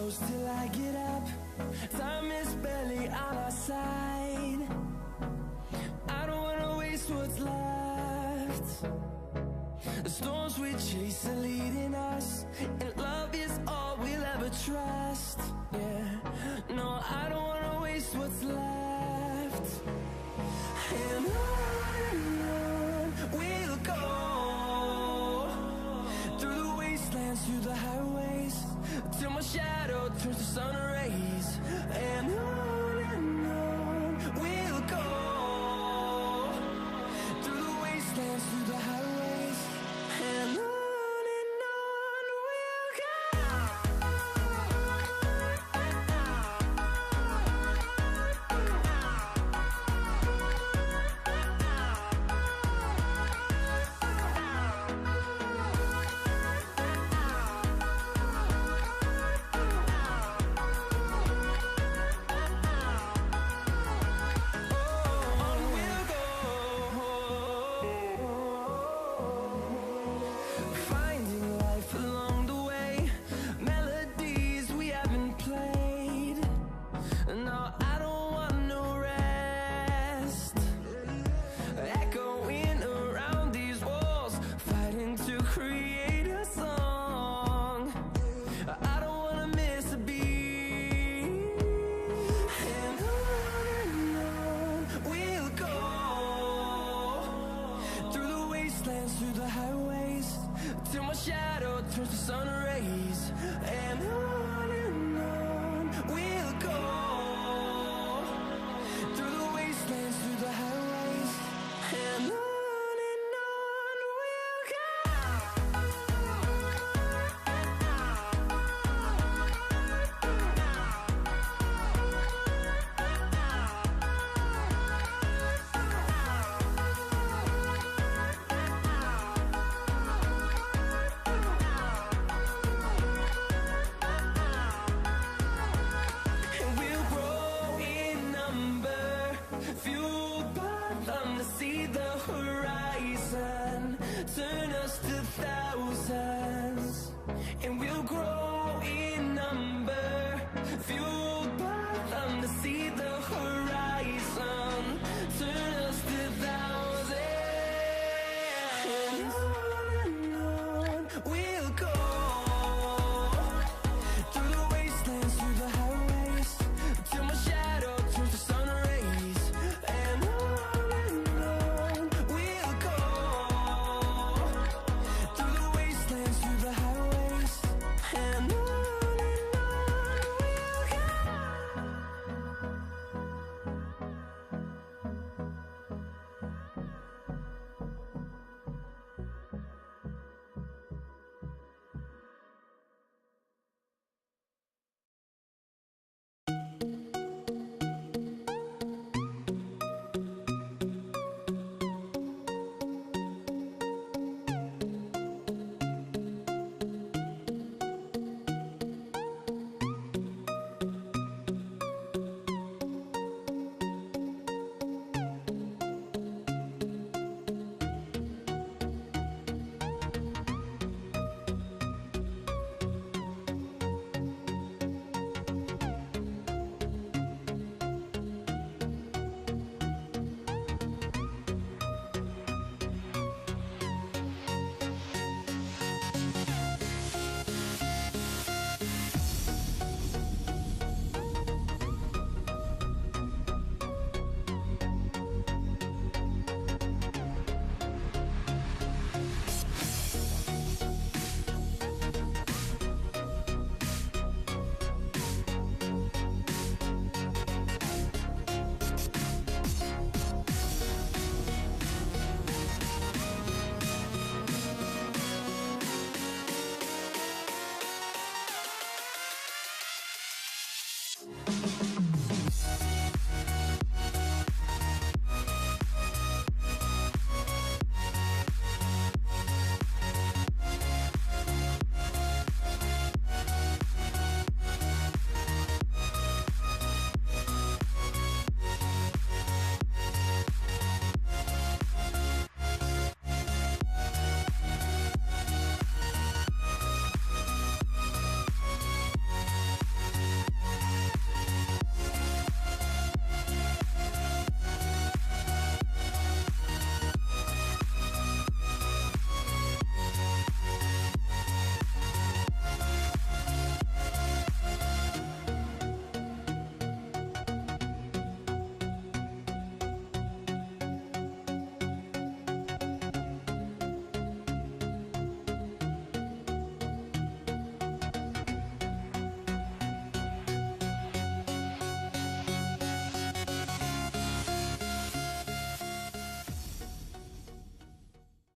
close till I get up. Time is barely on our side. I don't wanna waste what's left. The storms we chase are leading us, and love is all we'll ever trust. Yeah, no, I don't wanna waste what's left. And on we'll go, through the wastelands, through the highways, till my shadow turns to sun rays. And on we'll go, through the wastelands, through the highways, and on we'll go. Through the highways, till my shadow turns to sun rays. And